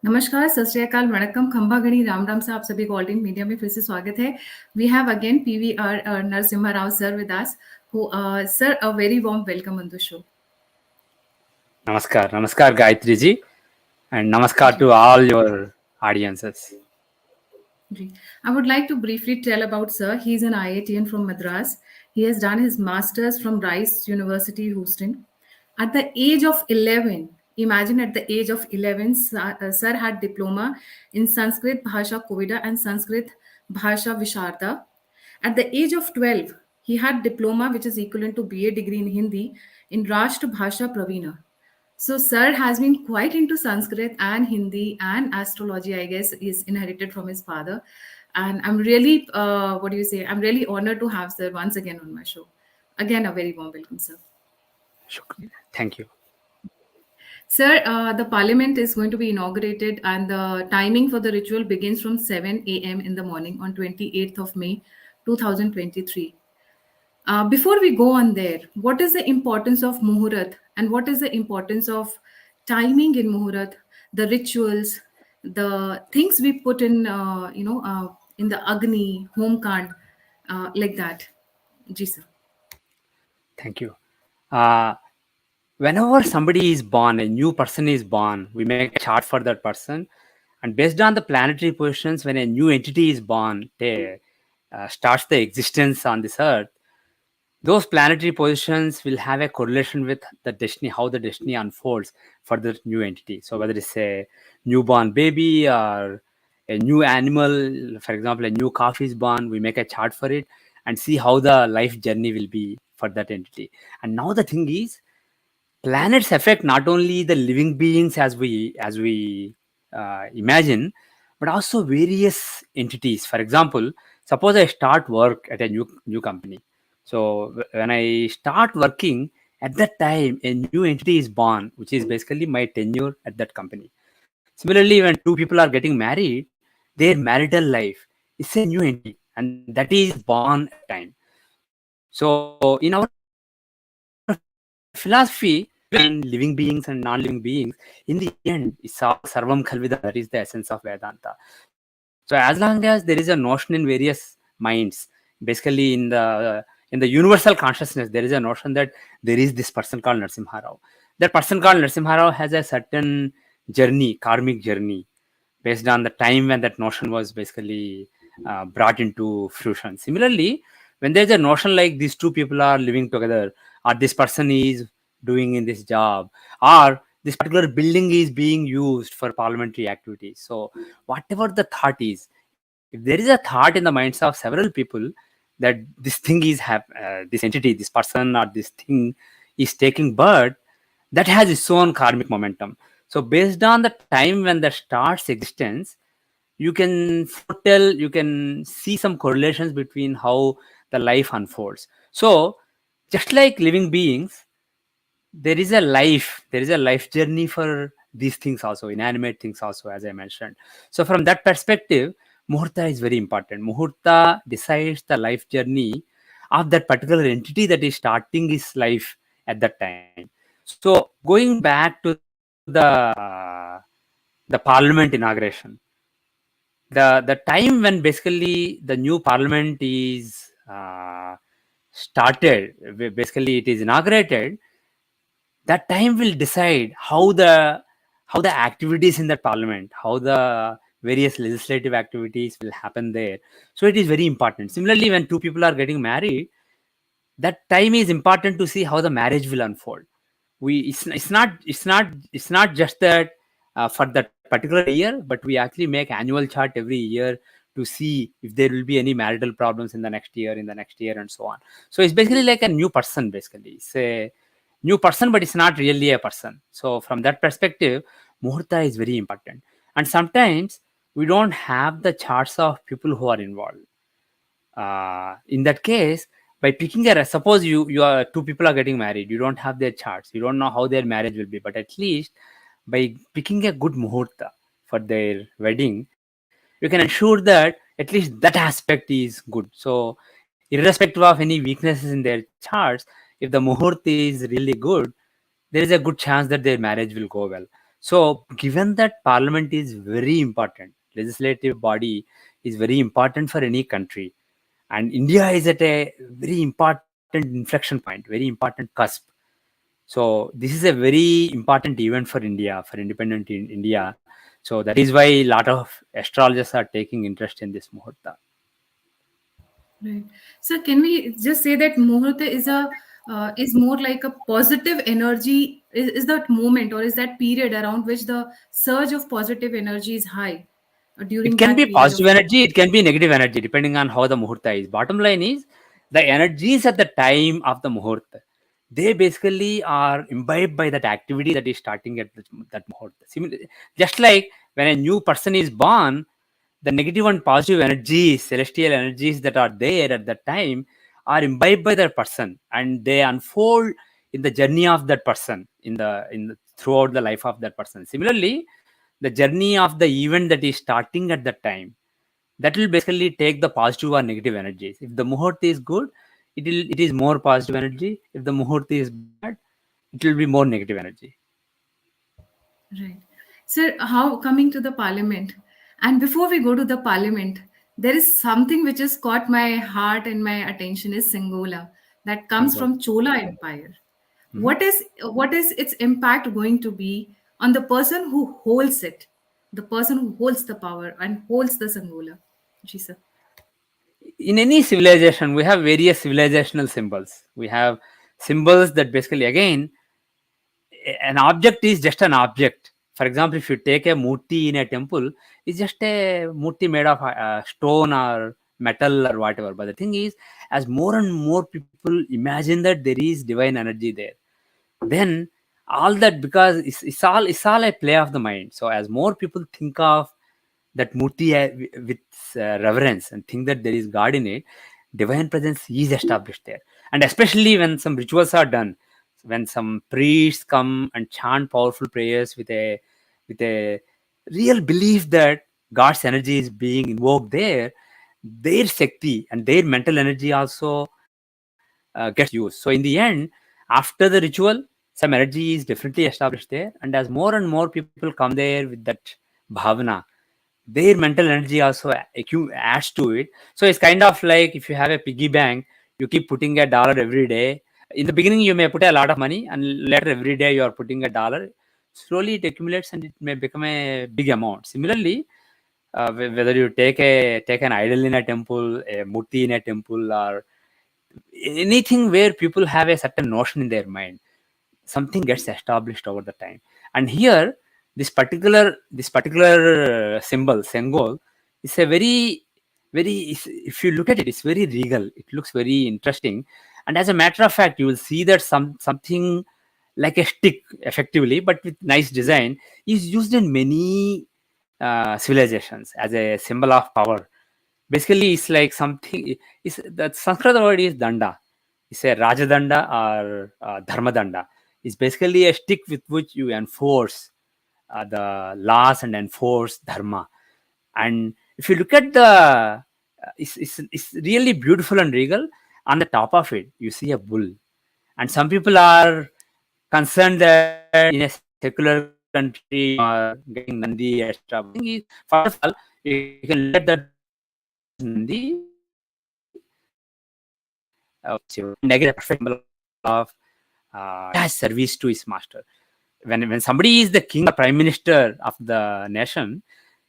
नमस्कार, सत श्री अकाल, वणक्कम, खंबा गणी, राम राम से आप सभी को ऑल इंडिया मीडिया में फिर से स्वागत है। We have again PVR Narasimha Rao sir with us. Who, sir, a very warm welcome on the show. Namaskar Gayatri ji, and namaskar to all your audiences. I would like to briefly tell about sir. He is an IITian from Madras. He has done his masters from Rice University, Houston. At the age of 11, imagine at the age of 11, sir had diploma in Sanskrit Bhasha Kovida and Sanskrit Bhasha Visharda. At the age of 12, he had diploma, which is equivalent to BA degree in Hindi, in Rashtra Bhasha Pravina. So, sir has been quite into Sanskrit and Hindi and astrology, I guess, is inherited from his father. And I'm really, what do you say? I'm really honored to have sir once again on my show. Again, a very warm welcome, sir. Thank you. Sir, the parliament is going to be inaugurated, and the timing for the ritual begins from 7 a.m. in the morning on 28th of May, 2023. Before we go on there, what is the importance of Muhurat and what is the importance of timing in Muhurat, the rituals, the things we put in, in the Agni, home kand, like that? Ji, sir. Thank you. Whenever somebody is born, a new person is born, we make a chart for that person. And based on the planetary positions, when a new entity is born, they starts the existence on this earth, those planetary positions will have a correlation with the destiny, how the destiny unfolds for the new entity. So whether it's a newborn baby or a new animal, for example, a new calf is born, we make a chart for it and see how the life journey will be for that entity. And now the thing is, planets affect not only the living beings as we imagine, but also various entities. For example, suppose I start work at a new company. So when I start working, at that time a new entity is born, which is basically my tenure at that company. Similarly, when two people are getting married, their marital life is a new entity, and that is born at that time. So in our philosophy, in living beings and non-living beings, in the end, it's all sarvam khalvidam. That is the essence of Vedanta. So as long as there is a notion in various minds, basically in the universal consciousness, there is a notion that there is this person called Narasimha Rao. That person called Narasimha Rao has a certain journey, karmic journey, based on the time when that notion was basically brought into fruition. Similarly, when there's a notion like these two people are living together, or this person is doing in this job, or this particular building is being used for parliamentary activities. So whatever the thought is, if there is a thought in the minds of several people that this thing is this entity, this person or this thing is taking birth, that has its own karmic momentum. So based on the time when that starts existence, you can foretell, you can see some correlations between how the life unfolds. So just like living beings, there is a life journey for these things also, inanimate things also, as I mentioned. So from that perspective, Muhurta is very important. Muhurta decides the life journey of that particular entity that is starting his life at that time. So going back to the parliament inauguration, the time when basically the new parliament is started, basically it is inaugurated, that time will decide how the activities in that parliament, how the various legislative activities will happen there. So it is very important. Similarly, when two people are getting married, that time is important to see how the marriage will unfold. It's not just that for that particular year, but we actually make annual chart every year to see if there will be any marital problems in the next year, and so on. So it's basically like a new person. Basically, it's a new person, but it's not really a person. So from that perspective, Muhurta is very important. And sometimes we don't have the charts of people who are involved. In that case, by picking suppose you are two people are getting married, you don't have their charts, you don't know how their marriage will be, but at least by picking a good muhurta for their wedding, you can ensure that at least that aspect is good. So irrespective of any weaknesses in their charts, if the muhurta is really good, there is a good chance that their marriage will go well. So, given that parliament is very important, legislative body is very important for any country, and India is at a very important inflection point, very important cusp. So, this is a very important event for India, for independent in India. So, that is why a lot of astrologers are taking interest in this Muhurta. Right. So can we just say that Muhurta is more like a positive energy? Is that moment or is that period around which the surge of positive energy is high It during can that be period of positive time? energy, it can be negative energy, depending on how the Muhurta is. Bottom line is the energies at the time of the Muhurta, they basically are imbibed by that activity that is starting at that Muhurta. Just like when a new person is born, the negative and positive energies, celestial energies that are there at that time are imbibed by that person, and they unfold in the journey of that person throughout the life of that person. Similarly, the journey of the event that is starting at that time, that will basically take the positive or negative energies. If the muhurt is good, it is more positive energy. If the muhurt is bad, it will be more negative energy. Right. Sir, how coming to the parliament? And before we go to the parliament, there is something which has caught my heart and my attention is Sengola that comes Sengol. from Chola Empire. Mhm. What is its impact going to be on the person who holds it, the person who holds the power and holds the Sengola? Ji sir. In any civilization, we have various civilizational symbols. We have symbols that basically, again, an object is just an object. For example, if you take a murti in a temple, it's just a murti made of stone or metal or whatever. But the thing is, as more and more people imagine that there is divine energy there, then all that, because it's all a play of the mind. So as more people think of that murti with reverence and think that there is God in it, divine presence is established there. And especially when some rituals are done, when some priests come and chant powerful prayers with a real belief that God's energy is being invoked there, their Shakti and their mental energy also gets used. So in the end, after the ritual, some energy is definitely established there. And as more and more people come there with that bhavana, their mental energy also adds to it. So it's kind of like if you have a piggy bank, you keep putting $1 every day. In the beginning, you may put a lot of money, and later every day you are putting $1. Slowly it accumulates and it may become a big amount. Similarly, whether you take an idol in a temple, a murti in a temple, or anything where people have a certain notion in their mind, something gets established over the time. And here, this particular symbol Sengol is a if you look at it, it's very regal, it looks very interesting. And as a matter of fact, you will see that something like a stick, effectively, but with nice design, is used in many civilizations as a symbol of power. Basically, it's like something. Is the Sanskrit word is danda. It's a rajadanda or dharmadanda. It's basically a stick with which you enforce the laws and enforce dharma. And if you look at it's really beautiful and regal. On the top of it, you see a bull. And some people are concerned that in a secular country you are getting Nandi, etc. But the thing is, first of all, you can look at that bull. It is Nandi. Shiva. And again, it is a perfect symbol of detached service to his master. When somebody is the king or prime minister of the nation,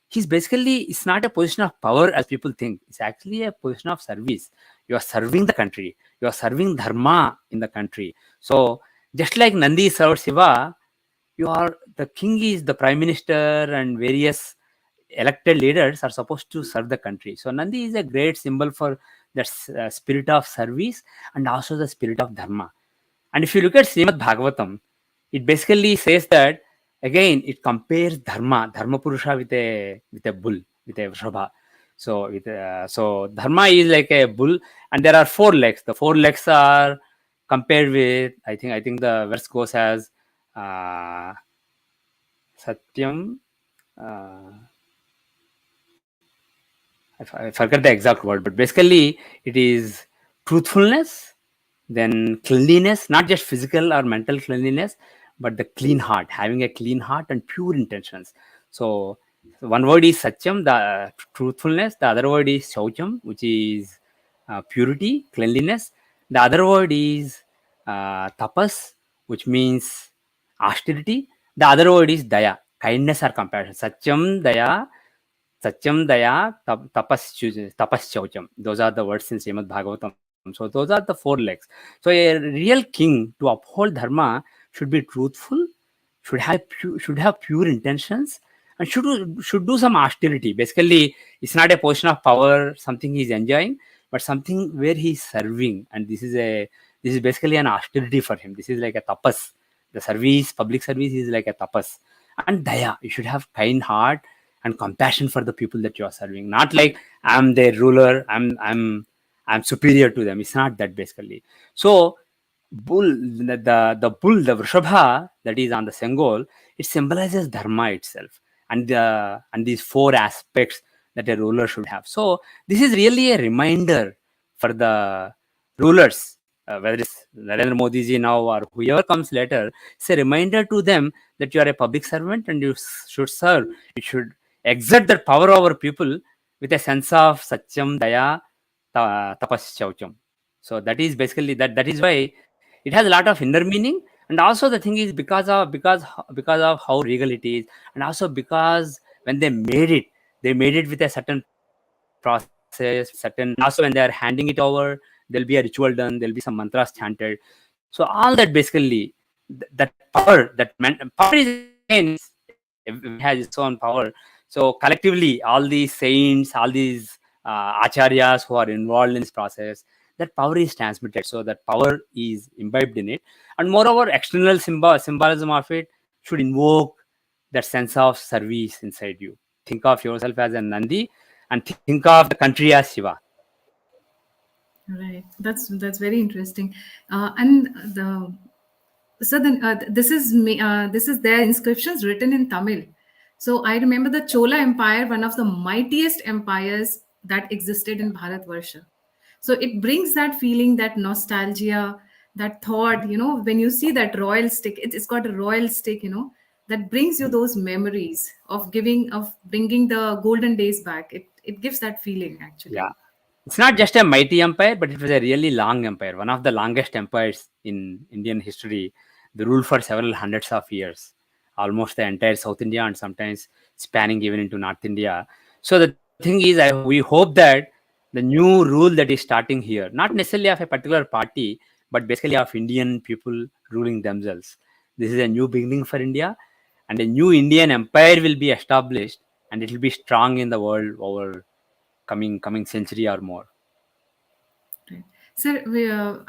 he's basically, it's not a position of power as people think. It's actually a position of service. You are serving the country. You are serving dharma in the country. So just like Nandi served Shiva, you are the king is the prime minister, and various elected leaders are supposed to serve the country. So Nandi is a great symbol for that spirit of service and also the spirit of dharma. And if you look at Srimad Bhagavatam, it basically says that, again, it compares Dharma Purusha with a bull, with a Vrishabha. So Dharma is like a bull, and there are four legs. The four legs are compared with, I think the verse goes as uh, Satyam. Uh, I forget the exact word, but basically it is truthfulness, then cleanliness, not just physical or mental cleanliness, but the clean heart, having a clean heart and pure intentions. So one word is satyam, the truthfulness. The other word is shaucham, which is purity, cleanliness. The other word is tapas, which means austerity. The other word is daya, kindness or compassion. Satyam, Daya, Tapas Chaucham. Those are the words in Srimad Bhagavatam. So those are the four legs. So a real king to uphold dharma should be truthful, should have pure intentions, and should do some austerity. Basically, it's not a position of power, something he's enjoying, but something where he's serving. And this is basically an austerity for him. This is like a tapas. The service, public service is like a tapas. And daya, you should have kind heart and compassion for the people that you are serving. Not like I'm their ruler, I'm superior to them. It's not that basically. So bull, the bull, the Vrishabha that is on the Sengol, it symbolizes dharma itself, and these four aspects that a ruler should have. So this is really a reminder for the rulers, whether it's Narendra Modi ji now or whoever comes later. It's a reminder to them that you are a public servant and you should serve. You should exert that power over people with a sense of satyam, daya, tapas, chaucham. So that is basically that is why it has a lot of inner meaning. And also the thing is because of how regal it is, and also because when they made it with a certain process, certain, and also when they are handing it over, there'll be a ritual done, there'll be some mantras chanted. So all that basically, that power, power is again, everybody has its own power. So collectively, all these saints, all these acharyas who are involved in this process, that power is transmitted. So that power is imbibed in it. And moreover, external symbolism of it should invoke that sense of service inside you. Think of yourself as a Nandi and think of the country as Shiva. Right. That's very interesting. And the so then this is their inscriptions written in Tamil. So I remember the Chola Empire, one of the mightiest empires that existed in Bharatvarsha. So it brings that feeling, that nostalgia, that thought. When you see that royal stick, it's got a royal stick. That brings you those memories of bringing the golden days back. It gives that feeling actually. Yeah. It's not just a mighty empire, but it was a really long empire, one of the longest empires in Indian history. They ruled for several hundreds of years, almost the entire South India and sometimes spanning even into North India. So the thing is, we hope that the new rule that is starting here, not necessarily of a particular party, but basically of Indian people ruling themselves. This is a new beginning for India, and a new Indian empire will be established, and it will be strong in the world over coming century or more. Right. Sir,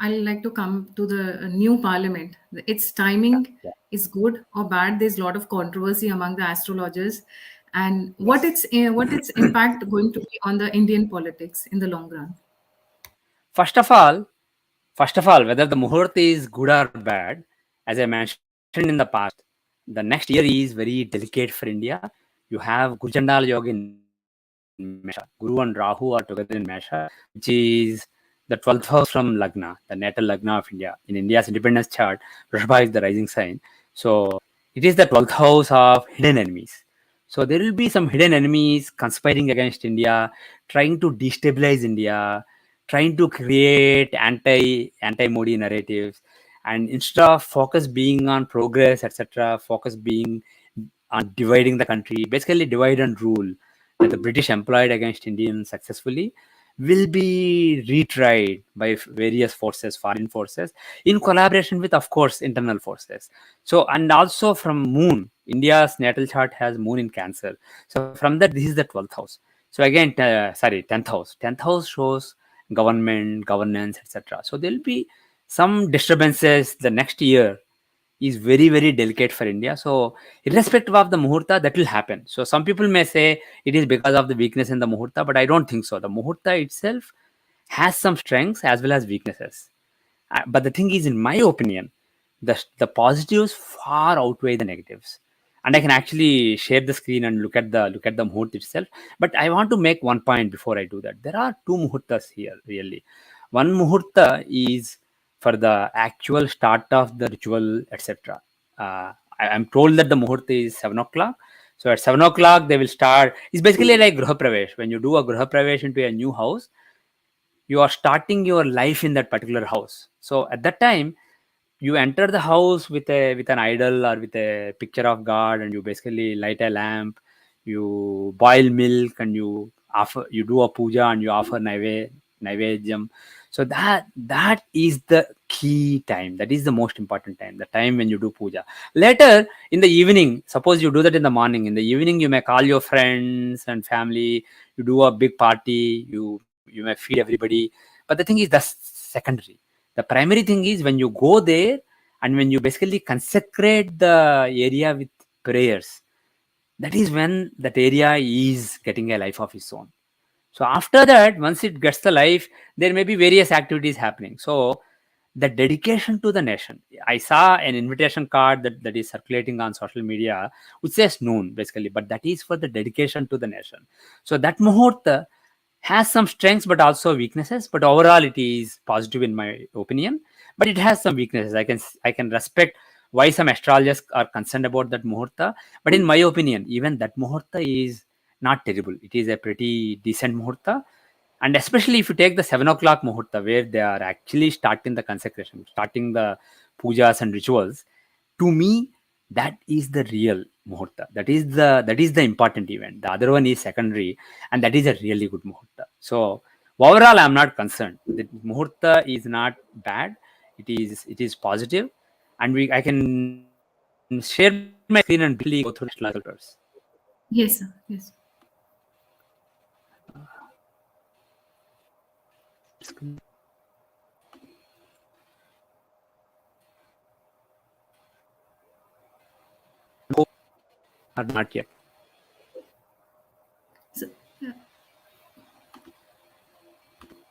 I'd like to come to the new parliament. Its timing Yeah. is good or bad. There's a lot of controversy among the astrologers, and Yes. what its impact going to be on the Indian politics in the long run. First of all, whether the Muhurta is good or bad, as I mentioned in the past, the next year is very delicate for India. You have Gurchandala Yoga in Mesha. Guru and Rahu are together in Mesha, which is the 12th house from Lagna, the natal Lagna of India. In India's independence chart, Vrishabha is the rising sign. So it is the 12th house of hidden enemies. So there will be some hidden enemies conspiring against India, trying to destabilize India, trying to create anti Modi narratives, and instead of focus being on progress, etc., focus being on dividing the country, basically divide and rule that the British employed against Indians successfully will be retried by various forces, foreign forces, in collaboration with, of course, internal forces. So, and also from Moon, India's natal chart has Moon in Cancer. So, from that, this is the 12th house. So, again, sorry, 10th house. 10th house shows government, governance, etc. So, there will be some disturbances the next year is very, very delicate for India. So, irrespective of the Muhurta, that will happen. So, some people may say it is because of the weakness in the Muhurta, but I don't think so. The Muhurta itself has some strengths as well as weaknesses. But the thing is, in my opinion, the positives far outweigh the negatives. And I can actually share the screen and look at the muhurt itself. But I want to make one point before I do that. There are two muhurtas here, really. One muhurta is for the actual start of the ritual, etc. I'm told that the Muhurta is 7 o'clock. So at 7 o'clock, they will start. It's basically like Gruha Pravesh. When you do a Gruha Pravesh into a new house, you are starting your life in that particular house. So at that time, you enter the house with an idol or with a picture of God, and you basically light a lamp, you boil milk, and you do a puja and you offer naivedyam. So that is the key time. That is the most important time. The time when you do puja. Later in the evening, suppose you do that in the morning. In the evening, you may call your friends and family. You do a big party. You may feed everybody. But the thing is, that's secondary. The primary thing is when you go there and when you basically consecrate the area with prayers, that is when that area is getting a life of its own. So after that, once it gets the life, there may be various activities happening. So the dedication to the nation. I saw an invitation card that is circulating on social media, which says noon basically, but that is for the dedication to the nation. So that Muhurta has some strengths but also weaknesses, but overall it is positive in my opinion. But it has some weaknesses. I can respect why some astrologers are concerned about that Muhurta, but in my opinion, even that Muhurta is not terrible. It is a pretty decent Muhurta. And especially if you take the 7 o'clock Muhurta, where they are actually starting the consecration, starting the pujas and rituals, to me, that is the real Muhurta. That is the important event. The other one is secondary, and that is a really good Muhurta. So overall, I'm not concerned. The Muhurta is not bad. It is positive, and we I can share my screen and briefly go through the astrological terms. Yes, sir. Yes. Or not yet. So,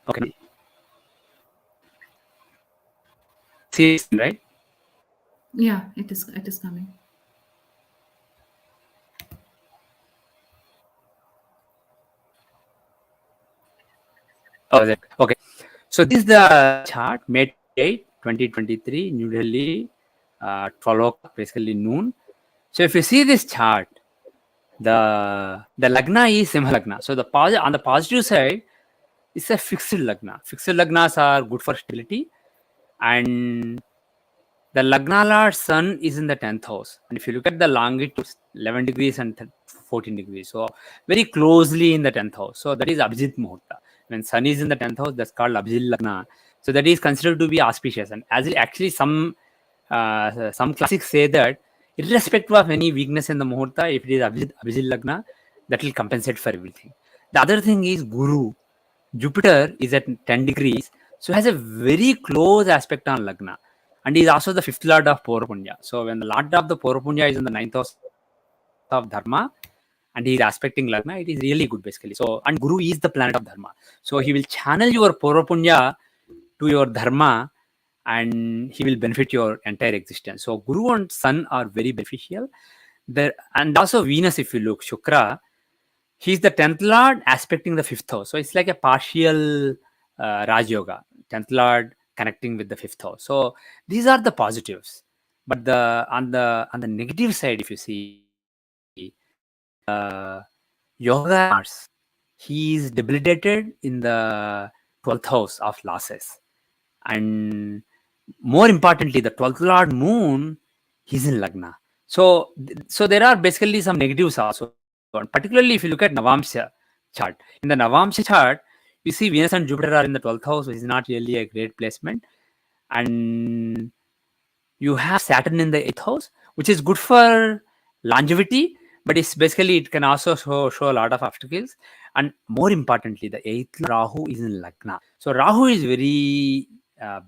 Okay. You can see the screen, right? yeah, it is coming. Oh, is it? Okay. So this is the chart, May 28, 2023, New Delhi, 12 o'clock, basically noon. So if you see this chart, the lagna is Simha lagna. So on the positive side, it's a fixed lagna. Fixed lagnas are good for stability, and the Lagna Lord Sun is in the 10th house. And if you look at the longitude, 11 degrees and 14 degrees. So very closely in the 10th house. So that is Abhijit Muhurta. When Sun is in the 10th house, that's called Abhijit Lagna. So that is considered to be auspicious. And as it actually some classics say that irrespective of any weakness in the Muhurta, if it is Abhijit Lagna, that will compensate for everything. The other thing is Guru. Jupiter is at 10 degrees, so has a very close aspect on Lagna. And he is also the fifth lord of Purapunya. So when the lord of the Purapunya is in the ninth house of Dharma and he is aspecting Lagna, it is really good basically. So, and Guru is the planet of Dharma. So he will channel your Purapunya to your Dharma and he will benefit your entire existence. So Guru and Sun are very beneficial. There, and also Venus, if you look, Shukra, he's the 10th Lord aspecting the 5th house. So it's like a partial Raj Yoga, 10th Lord connecting with the 5th house. So these are the positives. But on the negative side, if you see, the Yoga Mars, he is debilitated in the 12th house of losses. And more importantly, the 12th Lord Moon, he's in Lagna. So there are basically some negatives also. And particularly if you look at Navamsha chart. In the Navamsha chart, you see Venus and Jupiter are in the 12th house, which is not really a great placement. And you have Saturn in the 8th house, which is good for longevity, but it can also show a lot of obstacles. And more importantly, the 8th Rahu is in Lagna. So Rahu is very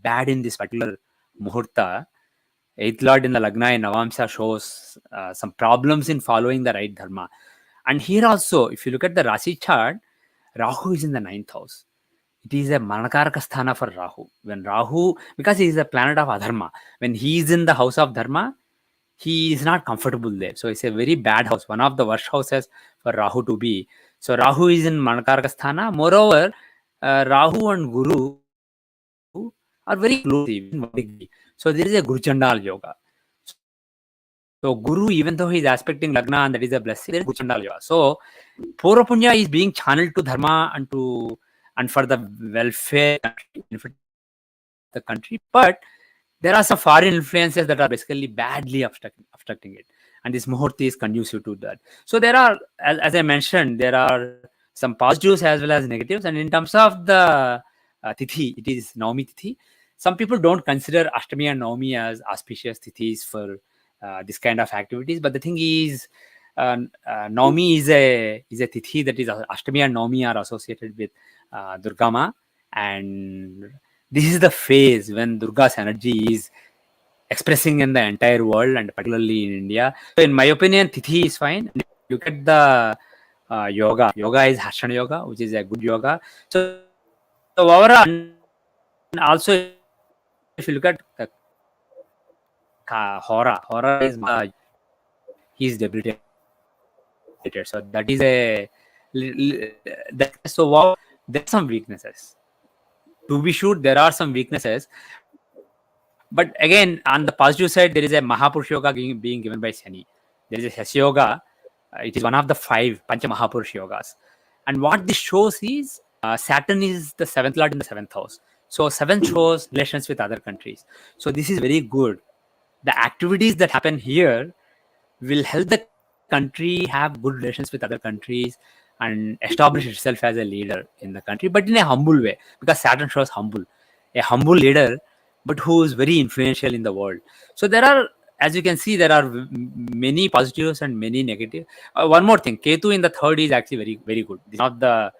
bad in this particular Muhurta. 8th Lord in the Lagna in Navamsa shows some problems in following the right Dharma. And here also, if you look at the Rasi chart, Rahu is in the ninth house. It is a Manakaraka sthana for Rahu. When Rahu, because he is a planet of Adharma, when he is in the house of Dharma, he is not comfortable there. So it's a very bad house, one of the worst houses for Rahu to be. So Rahu is in Manakaraka sthana. Moreover, Rahu and Guru are very close, even 1 degree. So there is a Guru Chandal yoga. So So Guru, even though he's aspecting Lagna and that is a blessing, there is Guru Chandala Yoga. So Pura Punya is being channeled to Dharma and for the welfare of the country, benefit of the country. But there are some foreign influences that are basically badly obstructing it. And this Muhurta is conducive to that. So there are, as I mentioned, there are some positives as well as negatives. And in terms of the Tithi, it is Naumi Tithi. Some people don't consider Ashtami and Naumi as auspicious Tithis for this kind of activities. But the thing is, Naumi is a Tithi that is Ashtami and Naumi are associated with Durga Ma. And this is the phase when Durga's energy is expressing in the entire world and particularly in India. So, in my opinion, Tithi is fine. And if you look at the yoga is Harshana Yoga, which is a good yoga. So, overall, and also if you look at Hora is he's debilitated. So, that is a so wow, there are some weaknesses. To be sure, there are some weaknesses. But again, on the positive side, there is a Mahapurush Yoga being given by Shani. There is a Hasya Yoga. It is one of the 5 Pancha Mahapurush Yogas. And what this shows is Saturn is the 7th lord in the 7th house. So 7th shows relations with other countries. So this is very good. The activities that happen here will help the country have good relations with other countries and establish itself as a leader in the country, but in a humble way, because Saturn shows a humble leader, but who is very influential in the world. So there are, as you can see, there are many positives and many negative. One more thing, Ketu in the third is actually very, very good. These are not the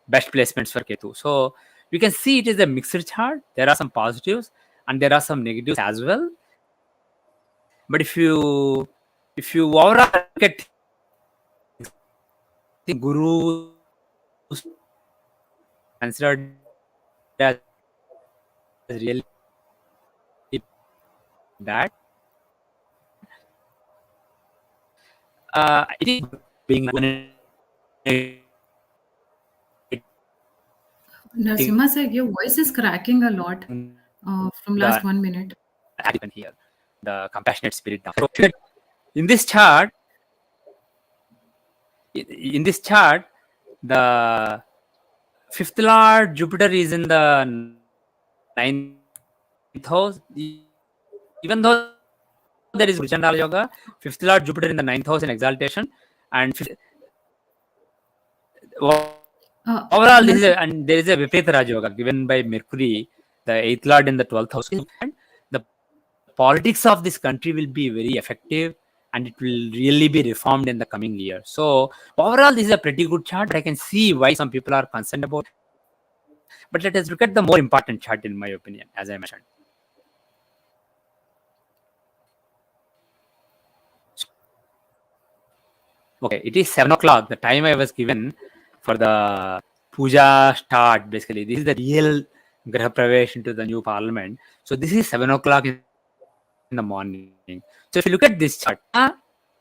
best placements for Ketu. So you can see it is a mixed chart. There are some positives and there are some negatives as well. But if you overall look at things, I think Guru's placement in the third house is considered as really bad. It is good being Narasimha sir, your voice is cracking a lot the from last 1 minute. attitude here, the compassionate spirit down. So in this chart, in this chart, the fifth lord Jupiter is in the ninth house. Even though there is Guru Chandala Yoga, fifth lord Jupiter in the ninth house in exaltation, and overall this is and there is a Viparita Raj Yoga given by Mercury, the 8th lord in the 12th house. And the politics of this country will be very effective and it will really be reformed in the coming year. So overall this is a pretty good chart. I can see why some people are concerned about it. But let us look at the more important chart in my opinion, as I mentioned. Okay, it is 7 o'clock, the time I was given for the puja start. Basically, this is the real Graha Pravesh into the new parliament. So this is 7 o'clock in the morning. So if you look at this chart,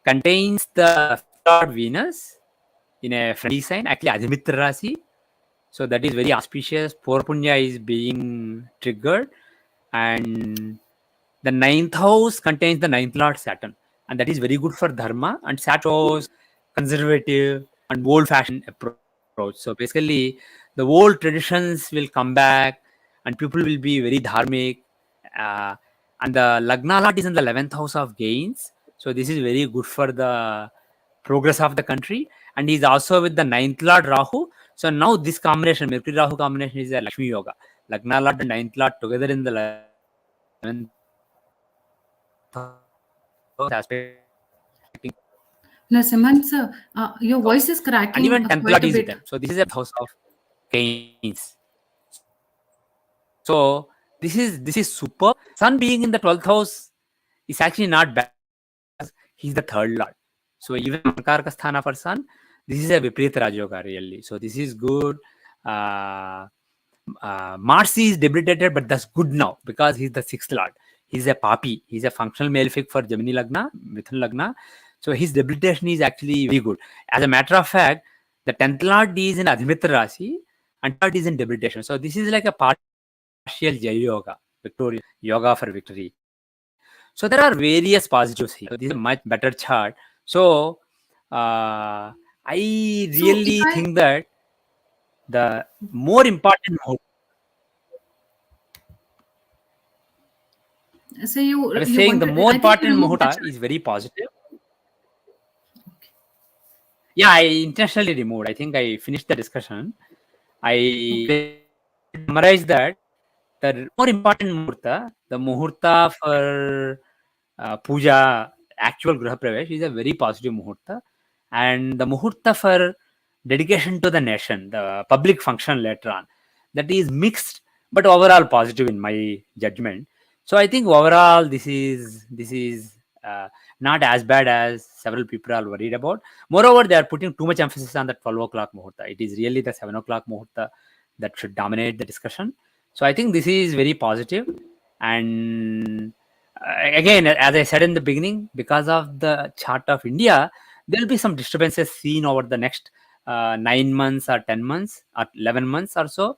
contains the fifth lord Venus in a friendly sign, actually Adhimitra Rasi. So that is very auspicious. Purpunya is being triggered, and the ninth house contains the ninth lord Saturn, and that is very good for dharma. And Saturn shows conservative and old-fashioned approach. So basically, the old traditions will come back, and people will be very dharmic. Uh, and the Lagna Lord is in the 11th house of gains. So this is very good for the progress of the country. And he's also with the ninth Lord Rahu. So now this combination, Mercury Rahu combination, is a Lakshmi Yoga. Lagna Lord and ninth Lord together in the 11th house is aspecting Narasimha sir, your so, voice is and even cracking 10th Lord quite a is with bit. them. So this is a house of gains. So this is super. Sun being in the 12th house is actually not bad because he's the third lord. So even in the Ankaraka Sthana for Sun, this is a Viparita Rajyoga really. So this is good. Uh, Mars is debilitated, but that's good now because he's the 6th lord. He's a Papi. He's a functional malefic for Gemini Lagna, Mithun Lagna. So his debilitation is actually very good. As a matter of fact, the 10th lord is in Adhimitra Rasi and third is in debilitation. So this is like a partial Jaya Yoga, victorious yoga for victory. So So there are various positives here. So this is a much better chart. So I So if really I think that the more important mode, so you I was you saying the wanted, more I think you important removed the Muhurta chart. is very positive. Yeah, I intentionally removed. I think I finished the discussion. I Okay. basically summarized that the more important Muhurta, the Muhurta for Puja, actual Graha Pravesh, is a very positive Muhurta. And the Muhurta for dedication to the nation, the public function later on, that is mixed but overall positive in my judgment. So I think overall this is uh, not as bad as several people are worried about. Moreover, they are putting too much emphasis on the 12 o'clock Muhurta. It is really the 7 o'clock Muhurta that should dominate the discussion. So I think this is very positive. And again, as I said in the beginning, because of the chart of India, there will be some disturbances seen over the next 9 months or 10 months or 11 months or so.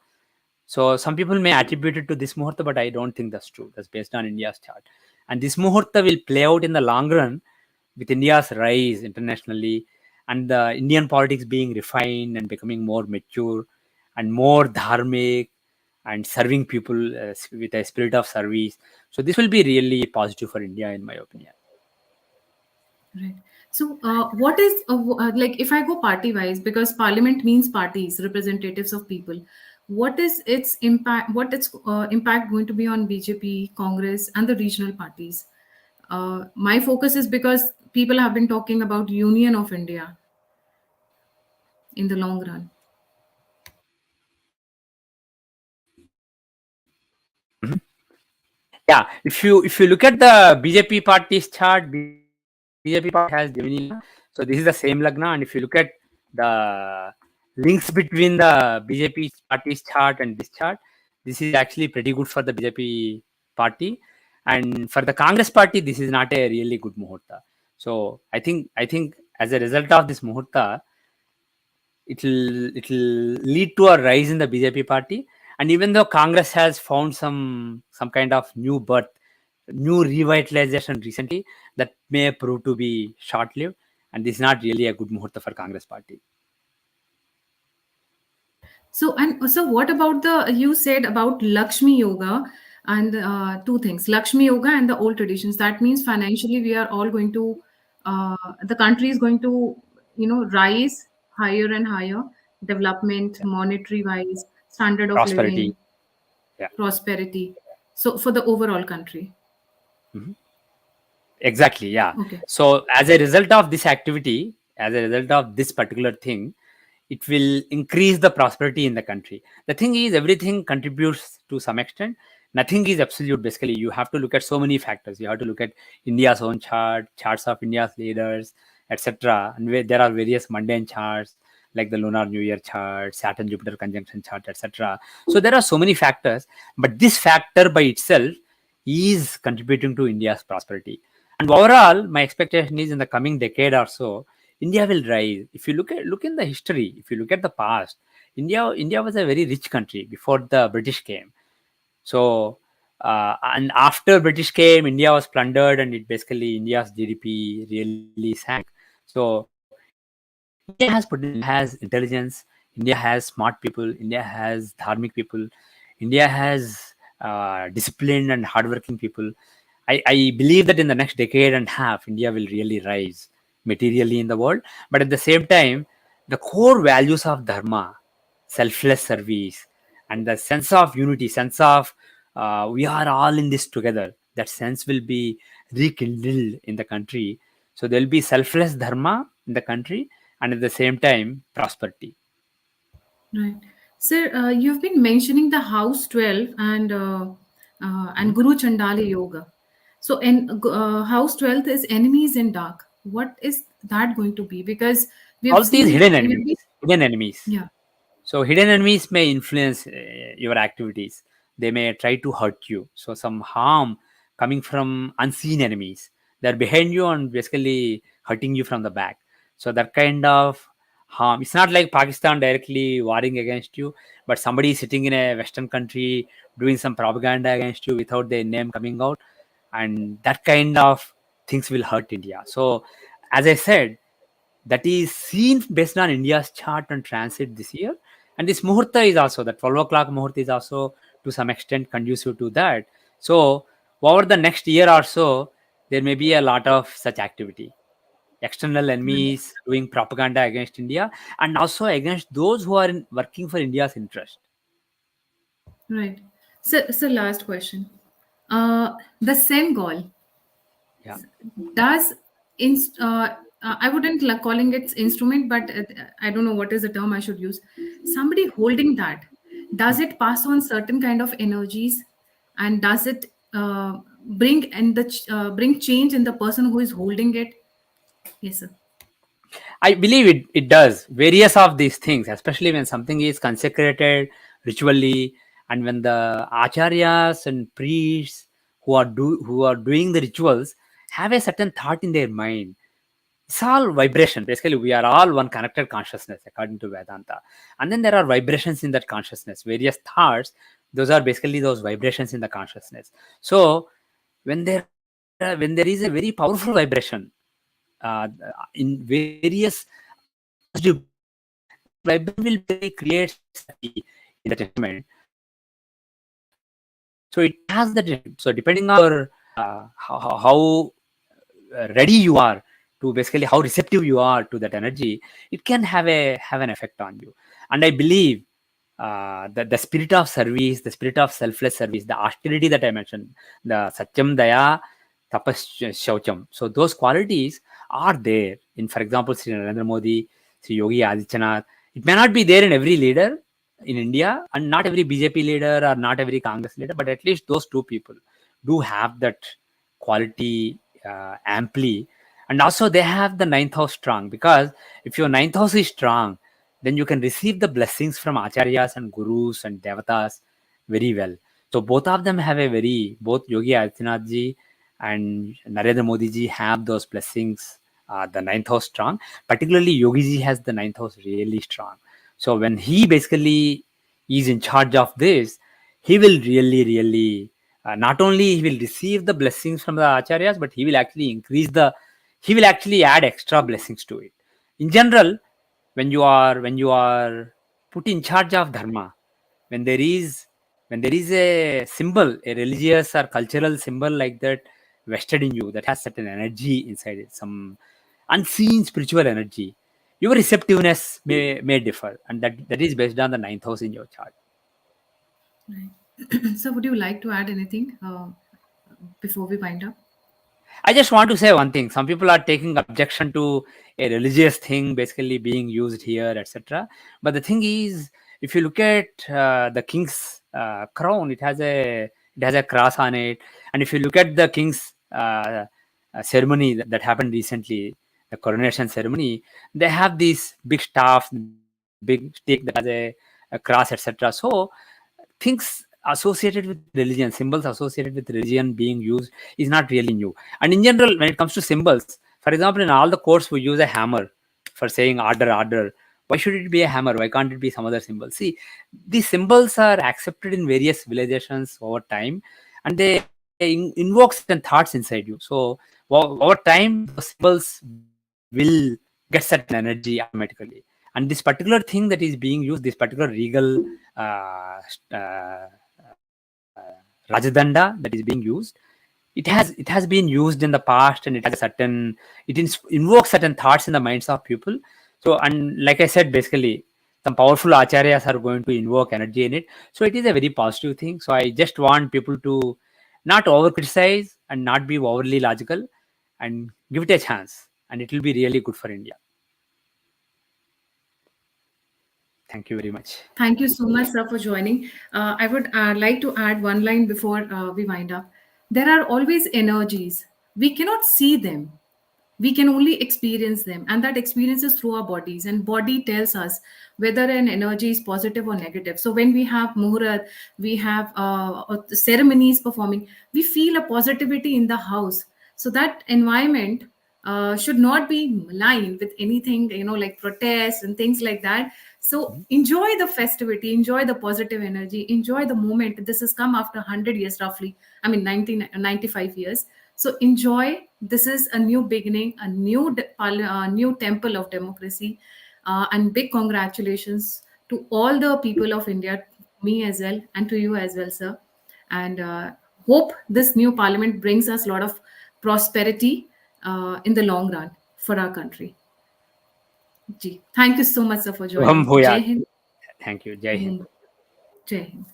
So some people may attribute it to this Muhurta, but I don't think that's true. That's based on India's chart. And this Muhurta will play out in the long run with India's rise internationally and the Indian politics being refined and becoming more mature and more dharmic and serving people with a spirit of service. So this will be really positive for India, in my opinion. Right. So, what is like if I go party wise, because parliament means parties, representatives of people. What is its impact? What its impact going to be on BJP, Congress, and the regional parties? My focus is because people have been talking about Union of India in the long run. Yeah, if you look at the BJP party's chart, BJP party has Gemini Lagna. So this is the same Lagna, and if you look at the links between the BJP party's chart and this chart, this is actually pretty good for the BJP party, and for the Congress party, this is not a really good muhurta. So I think as a result of this muhurta, it'll lead to a rise in the BJP party. And even though Congress has found some kind of new birth, new revitalization recently, that may prove to be short lived, and this is not really a good muhurta for Congress party. So, and so what about the, you said about Lakshmi Yoga and two things, Lakshmi Yoga and the old traditions. That means financially we are all going to, the country is going to, rise higher and higher, development, monetary wise, standard of Prosperity. living, Yeah. prosperity. So, for the overall country. Mhm. Exactly, yeah. Okay. So as a result of this activity, as a result of this particular thing, it will increase the prosperity in the country. The thing is, everything contributes to some extent. Nothing is absolute. Basically, you have to look at so many factors. You have to look at India's own chart, charts of India's leaders, etc. And there are various mundane charts like the lunar new year chart, Saturn Jupiter conjunction chart, etc. So there are so many factors, but this factor by itself is contributing to India's prosperity. And overall, my expectation is in the coming decade or so, India will rise. If you look in the history, if you look at the past, India was a very rich country before the British came. So and after British came, India was plundered, and it basically India's GDP really sank. So India has potential. India has intelligence. India has smart people. India has dharmic people. India has disciplined and hardworking people. I believe that in the next decade and a half, India will really rise materially in the world. But at the same time, the core values of dharma, selfless service, and the sense of unity, sense of we are all in this together, that sense will be rekindled in the country. So there will be selfless dharma in the country, and at the same time, prosperity. Right. Sir, you've been mentioning the House 12 and Mhm. Guru Chandali Yoga. So, in House 12 is enemies in dark. What is that going to be? Because we've 12th is seen, hidden we've been, enemies. Hidden enemies. yeah. So hidden enemies may influence your activities. They may try to hurt you. So some harm coming from unseen enemies. They're behind you and basically hurting you from the back. So that kind of harm. It's not like Pakistan directly warring against you, but somebody sitting in a Western country doing some propaganda against you without their name coming out, and that kind of things will hurt India. So, as I said, that is seen based on India's chart and transit this year. And this Muhurta is also, the 12 o'clock Muhurta is also to some extent conducive to that. So, over the next year or so, there may be a lot of such activity. External enemies doing propaganda against India and also against those who are working for India's interest. Right. So last question. The Sengol Yeah. does I wouldn't like calling it instrument, but I don't know what is the term I should use. Somebody holding that, does it pass on certain kind of energies, and does it bring change in the person who is holding it? Yes, sir. I believe it does various of these things, especially when something is consecrated ritually, and when the acharyas and priests who are doing the rituals have a certain thought in their mind. It's all vibration. Basically, we are all one connected consciousness according to Vedanta, and then there are vibrations in that consciousness. Various thoughts, those are basically those vibrations in the consciousness. So when there is a very powerful vibration in various positive places, that vibration will basically create sati in that environment. So it has that effect. So depending on your how ready you are to basically how receptive you are to that energy, it can have an effect on you. And I believe that the spirit of service, the spirit of selfless service, the austerity that I mentioned, the satyam daya tapas shaucham, so those qualities are there in, for example, Sri Narendra Modi, Sri Yogi Adityanath. It may not be there in every leader in India, and not every BJP leader or not every Congress leader, but at least those two people do have that quality amply. And also they have the ninth house strong, because if your ninth house is strong, then you can receive the blessings from acharyas and gurus and devatas very well. So both of them have a very, both Yogi Adityanath ji and Narendra Modi ji have those blessings, the ninth house strong. Particularly Yogi ji has the ninth house really strong. So when he basically is in charge of this, he will really not only he will receive the blessings from the acharyas, but he will actually he will actually add extra blessings to it. In general, when you are put in charge of dharma, when there is when there is a symbol, a religious or cultural symbol like that vested in you, that has certain energy inside it, some unseen spiritual energy, your receptiveness may differ, and that is based on the ninth house in your chart. Right. So would you like to add anything before we wind up? I just want to say one thing. Some people are taking objection to a religious thing basically being used here, etc. But the thing is, if you look at the king's crown, it has a cross on it. And if you look at the king's ceremony that happened recently, the coronation ceremony, they have these big staff, big stick that has a cross, etc. So things associated with religion, symbols associated with religion being used is not really new. And in general, when it comes to symbols, for example, in all the courts we use a hammer for saying order. Why should it be a hammer? Why can't it be some other symbol? See, these symbols are accepted in various civilizations over time, and they invoke certain thoughts inside you. So over time, those symbols will get certain energy automatically. And this particular thing that is being used, this particular regal Rajadanda that is being used, it has been used in the past, and it has a certain, invokes certain thoughts in the minds of people. So, and like I said, basically some powerful acharyas are going to invoke energy in it. So it is a very positive thing. So I just want people to not over criticize and not be overly logical, and give it a chance, and it will be really good for India. Thank you very much. Thank you so much, sir, for joining. I would like to add one line before we wind up. There are always energies. We cannot see them. We can only experience them, and that experience is through our bodies. And body tells us whether an energy is positive or negative. So when we have Muhurat, we have ceremonies performing, we feel a positivity in the house. So that environment should not be maligned with anything, like protests and things like that. So enjoy the festivity, enjoy the positive energy, enjoy the moment. This has come after 100 years roughly. I mean 95 years. So enjoy. This is a new beginning, a new temple of democracy. And big congratulations to all the people of India, me as well, and to you as well, sir. And hope this new parliament brings us a lot of prosperity in the long run for our country. Ji. Thank you so much, sir, for Shubham joining. Jai Bhuyat. Hind. Thank you. Jai Hind. Jai Hind.